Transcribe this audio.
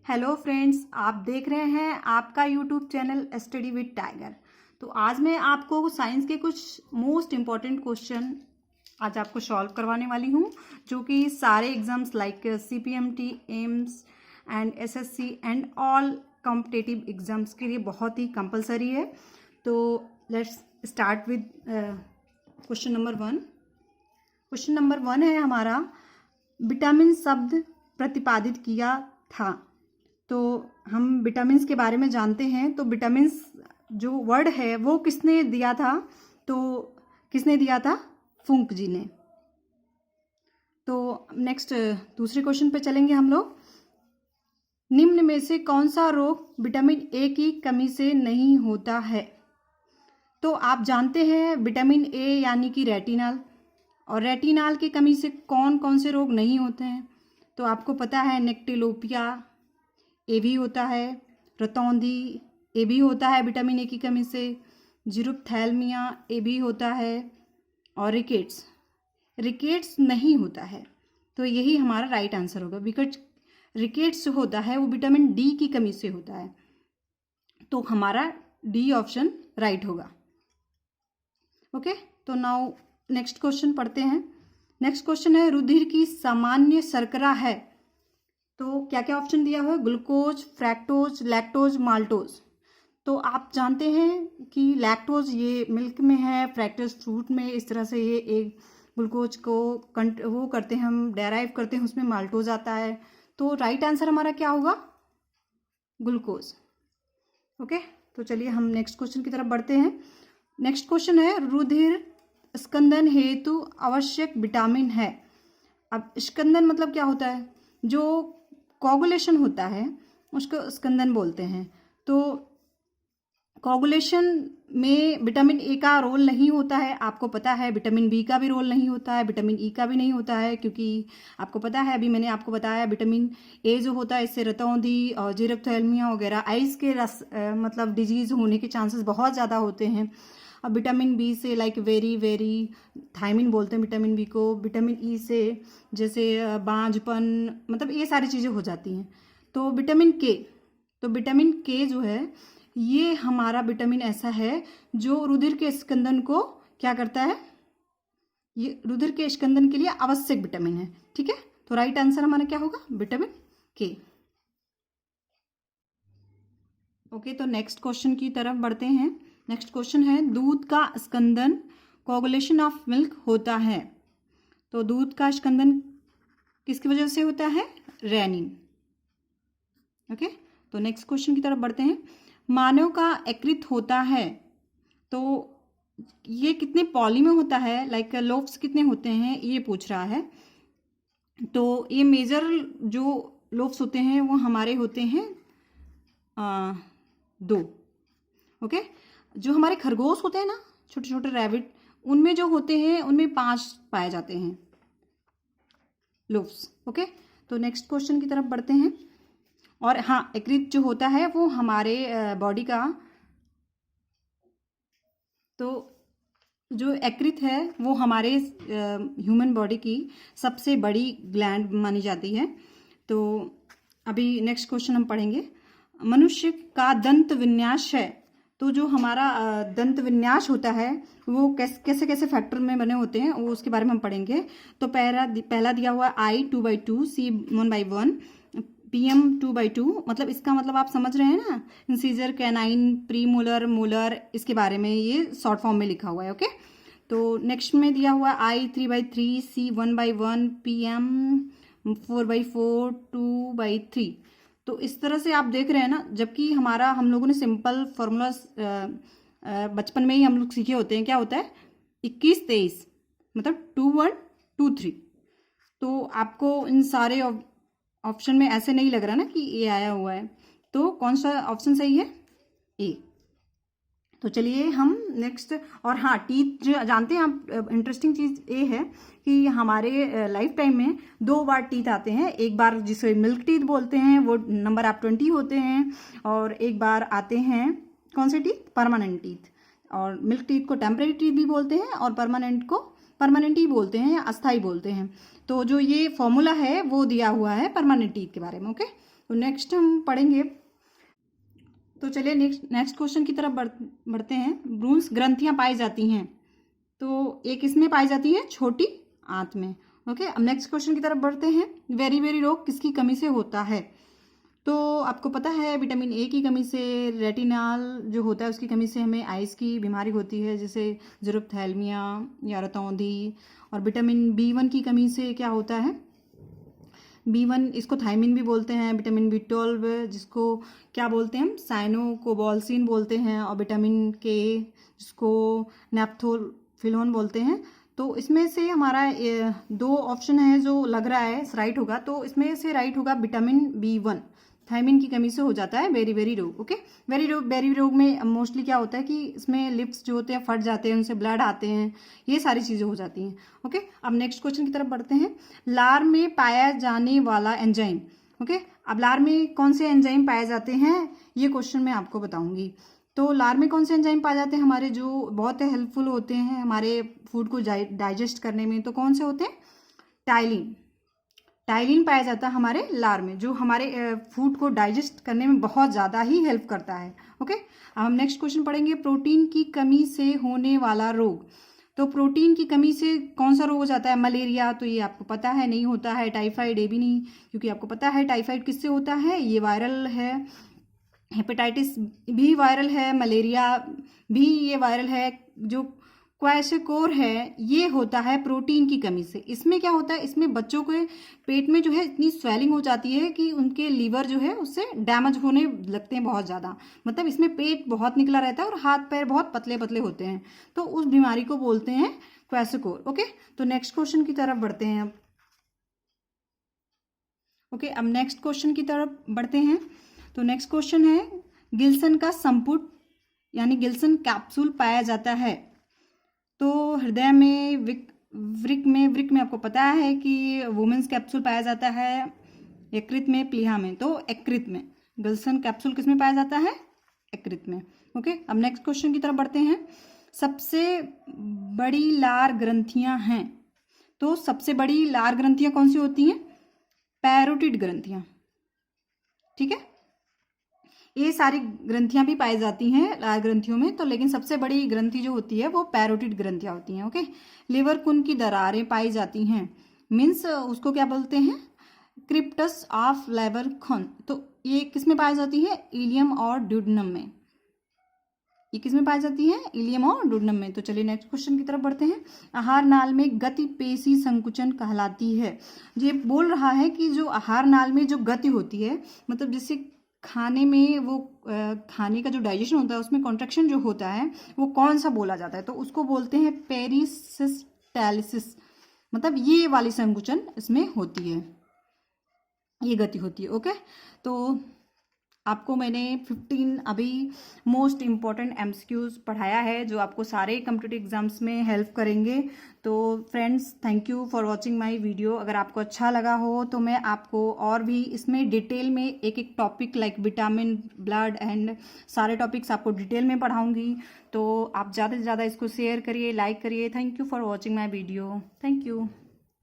Hello friends, आप देख रहे हैं आपका YouTube channel study with tiger. तो आज मैं आपको साइंस के कुछ मोस्ट इम्पॉर्टेंट क्वेश्चन आज आपको सॉल्व करवाने वाली हूँ, जो कि सारे exams like CPMT, AIIMS and SSC and all competitive exams के लिए बहुत ही कंपलसरी है। तो let's start with question number 1। Question number 1 है हमारा, विटामिन शब्द प्रतिपादित किया था। तो हम विटामिन्स के बारे में जानते हैं। तो विटामिन्स जो वर्ड है वो किसने दिया था? तो किसने दिया था? फुंक जी ने। तो नेक्स्ट दूसरे क्वेश्चन पे चलेंगे हम लोग। निम्न में से कौन सा रोग विटामिन ए की कमी से नहीं होता है? तो आप जानते हैं विटामिन ए यानी कि रेटिनॉल, और रेटिनॉल की कमी से कौन कौन से रोग नहीं होते हैं? तो आपको पता है नेक्टिलोपिया ए भी होता है, रतौंधी ए भी होता है विटामिन ए की कमी से, जीरोप्थैल्मिया ए भी होता है, और रिकेट्स नहीं होता है। तो यही हमारा राइट आंसर होगा, बिकॉज रिकेट्स होता है वो विटामिन डी की कमी से होता है। तो हमारा डी ऑप्शन राइट होगा। ओके, तो नाउ नेक्स्ट क्वेश्चन पढ़ते हैं। नेक्स्ट क्वेश्चन है, रुधिर की सामान्य शर्करा है। तो क्या क्या ऑप्शन दिया हुआ है? Glucose, fructose, lactose, maltose. तो आप जानते हैं कि लैक्टोज ये मिल्क में है, फ्रैक्टोज फ्रूट में, इस तरह से ये एक ग्लूकोज को वो करते हैं, हम डेराइव करते हैं, उसमें माल्टोज आता है। तो राइट आंसर हमारा क्या होगा? ग्लूकोज। ओके, तो चलिए हम नेक्स्ट क्वेश्चन की तरफ बढ़ते हैं। नेक्स्ट क्वेश्चन है, रुधिर स्कंदन हेतु आवश्यक विटामिन है। अब स्कंदन मतलब क्या होता है? जो कोगुलेशन होता है उसको स्कंदन बोलते हैं। तो कोगुलेशन में विटामिन ए का रोल नहीं होता है, आपको पता है। विटामिन बी का भी रोल नहीं होता है, विटामिन ई का भी नहीं होता है, क्योंकि आपको पता है, अभी मैंने आपको बताया, विटामिन ए जो होता है इससे रतौंधी और जीरोप्थैल्मिया वगैरह आइज के मतलब डिजीज होने के चांसेस बहुत ज़्यादा होते हैं। अब विटामिन बी से लाइक वेरी थायमिन बोलते हैं विटामिन बी को। विटामिन ई से जैसे बांझपन, मतलब ये सारी चीज़ें हो जाती हैं। तो विटामिन के जो है ये हमारा विटामिन ऐसा है जो रुधिर के स्कंदन को क्या करता है? ये रुधिर के स्कंदन के लिए आवश्यक विटामिन है। ठीक है, तो राइट आंसर हमारा क्या होगा? विटामिन के। ओके, तो नेक्स्ट क्वेश्चन की तरफ बढ़ते हैं। नेक्स्ट क्वेश्चन है, दूध का स्कंदन कोगुलेशन ऑफ मिल्क होता है। तो दूध का स्कंदन किसकी वजह से होता है? रेनिन। ओके, तो नेक्स्ट क्वेश्चन की तरफ बढ़ते हैं। मानव का यकृत होता है, तो ये कितने पॉली में होता है, लाइक लोब्स कितने होते हैं, ये पूछ रहा है। तो ये मेजर जो लोब्स होते हैं वो हमारे होते हैं 2। ओके, जो हमारे खरगोश होते हैं ना, छोटे छोटे रैबिट, उनमें जो होते हैं उनमें 5 पाए जाते हैं लोब्स। ओके, तो नेक्स्ट क्वेश्चन की तरफ बढ़ते हैं। और हाँ, यकृत जो होता है वो हमारे बॉडी का, तो जो यकृत है वो हमारे ह्यूमन बॉडी की सबसे बड़ी ग्लैंड मानी जाती है। तो अभी नेक्स्ट क्वेश्चन हम पढ़ेंगे। मनुष्य का दंत विन्यास है। तो जो हमारा दंत विन्यास होता है वो कैसे कैसे फैक्टर में बने होते हैं, वो उसके बारे में हम पढ़ेंगे। तो पहला दिया हुआ I 2/2, C 1/1, PM 2/2। मतलब इसका मतलब आप समझ रहे हैं ना, इंसीजर, कैनाइन, प्रीमोलर, मोलर, इसके बारे में ये शॉर्ट फॉर्म में लिखा हुआ है। ओके, तो नेक्स्ट में दिया हुआ I 3/3, C 1/1, PM 4/4, 2/3। तो इस तरह से आप देख रहे हैं ना, जबकि हम लोगों ने सिंपल फॉर्मूला बचपन में ही हम लोग सीखे होते हैं। क्या होता है? 21 23, मतलब 2 1 2 3। तो आपको इन सारे ऑप्शन में ऐसे नहीं लग रहा ना कि ए आया हुआ है, तो कौन सा ऑप्शन सही है? ए। तो चलिए हम नेक्स्ट, और हाँ, टीथ जो जानते हैं आप, इंटरेस्टिंग चीज़ ये है कि हमारे लाइफ टाइम में 2 बार टीथ आते हैं। एक बार जिसे मिल्क टीथ बोलते हैं, वो नंबर आप 20 होते हैं, और एक बार आते हैं कौन से टीथ? Permanent teeth. और मिल्क टीथ को टेम्परेरी टीथ भी बोलते हैं, और परमानेंट को परमानेंट ही बोलते हैं या अस्थाई बोलते हैं। तो जो ये फॉर्मूला है वो दिया हुआ है परमानेंट टीथ के बारे में। ओके, तो नेक्स्ट हम पढ़ेंगे, तो चलिए नेक्स्ट क्वेश्चन की तरफ बढ़ते हैं। ब्रूंस ग्रंथियां पाई जाती हैं, तो एक इसमें पाई जाती है छोटी आंत में। ओके, अब नेक्स्ट क्वेश्चन की तरफ बढ़ते हैं। वेरी वेरी रोग किसकी कमी से होता है? तो आपको पता है विटामिन ए की कमी से, रेटिनॉल जो होता है उसकी कमी से हमें आइज़ की बीमारी होती है, जैसे ज़ेरोप्थेल्मिया या रतौंधी। और विटामिन B1 की कमी से क्या होता है? B1 इसको थायमिन भी बोलते हैं, विटामिन B12 जिसको क्या बोलते हैं हम, साइनोकोबाल्सिन बोलते हैं, और विटामिन के जिसको नैप्थोफिलोन बोलते हैं। तो इसमें से हमारा 2 ऑप्शन है जो लग रहा है राइट होगा, तो इसमें से राइट होगा विटामिन B1 थायमिन की कमी से हो जाता है बेरी बेरी रोग। ओके, बेरी रोग में मोस्टली क्या होता है कि इसमें लिप्स जो होते हैं फट जाते हैं, उनसे ब्लड आते हैं, ये सारी चीज़ें हो जाती हैं। ओके, अब नेक्स्ट क्वेश्चन की तरफ बढ़ते हैं। लार में पाया जाने वाला एंजाइम। ओके, अब लार में कौन से एंजाइम पाए जाते हैं, ये क्वेश्चन मैं आपको बताऊंगी। तो लार में कौन से एंजाइम पाए जाते हैं हमारे, जो बहुत हेल्पफुल होते हैं हमारे फूड को डाइजेस्ट करने में? तो कौन से होते हैं? टाइलिन पाया जाता है हमारे लार में, जो हमारे फूड को डाइजेस्ट करने में बहुत ज़्यादा ही हेल्प करता है। ओके, अब हम नेक्स्ट क्वेश्चन पढ़ेंगे। प्रोटीन की कमी से होने वाला रोग। तो प्रोटीन की कमी से कौन सा रोग हो जाता है? मलेरिया, तो ये आपको पता है नहीं होता है। टाइफाइड, ये भी नहीं, क्योंकि आपको पता है टाइफाइड किससे होता है, ये वायरल है। हेपेटाइटिस भी वायरल है, मलेरिया भी ये वायरल है। जो क्वैशकोर है ये होता है प्रोटीन की कमी से। इसमें क्या होता है, इसमें बच्चों के पेट में जो है इतनी स्वेलिंग हो जाती है कि उनके लीवर जो है उससे डैमेज होने लगते हैं बहुत ज़्यादा। मतलब इसमें पेट बहुत निकला रहता है और हाथ पैर बहुत पतले पतले होते हैं, तो उस बीमारी को बोलते हैं क्वैशकोर। ओके, तो नेक्स्ट क्वेश्चन की तरफ बढ़ते हैं अब। ओके, अब नेक्स्ट क्वेश्चन की तरफ बढ़ते हैं। तो नेक्स्ट क्वेश्चन है, गिल्सन का संपुट यानी गिल्सन कैप्सूल पाया जाता है। तो हृदय में, वृक्क में आपको पता है कि वुमेन्स कैप्सूल पाया जाता है, यकृत में, प्लीहा में। तो यकृत में गिल्सन कैप्सूल किस में पाया जाता है? यकृत में। ओके, अब नेक्स्ट क्वेश्चन की तरफ बढ़ते हैं। सबसे बड़ी लार ग्रंथियां हैं, तो सबसे बड़ी लार ग्रंथियां कौन सी होती हैं? पैरोटिड ग्रंथियां। ठीक है, ये सारी ग्रंथियां भी पाई जाती हैं लार ग्रंथियों में, तो लेकिन सबसे बड़ी ग्रंथि जो होती है वो पैरोटिड ग्रंथियां होती हैं। ओके, लिवर कुन की दरारें पाई जाती हैं, मीन्स उसको क्या बोलते हैं? क्रिप्टस ऑफ लेबरखॉन। तो ये किस में पाई जाती है? इलियम और ड्यूडेनम में। ये किस में पाई जाती है? इलियम और ड्यूडेनम में। तो चलिए नेक्स्ट क्वेश्चन की तरफ बढ़ते हैं। आहार नाल में गति पेशी संकुचन कहलाती है। ये बोल रहा है कि जो आहार नाल में जो गति होती है, मतलब जैसे खाने में वो खाने का जो डाइजेशन होता है उसमें कॉन्ट्रैक्शन जो होता है वो कौन सा बोला जाता है? तो उसको बोलते हैं पेरिसिस्टैलिसिस। मतलब ये वाली संकुचन इसमें होती है, ये गति होती है। ओके, तो आपको मैंने 15 अभी मोस्ट इम्पॉर्टेंट MCQs पढ़ाया है जो आपको सारे कॉम्पिटिटिव एग्जाम्स में हेल्प करेंगे। तो friends, thank you for watching my video. अगर आपको अच्छा लगा हो तो मैं आपको और भी इसमें डिटेल में एक एक topic like vitamin, blood and सारे टॉपिक्स आपको डिटेल में पढ़ाऊँगी। तो आप ज़्यादा से ज़्यादा इसको शेयर करिए, लाइक करिए। Thank you for watching my video. Thank you.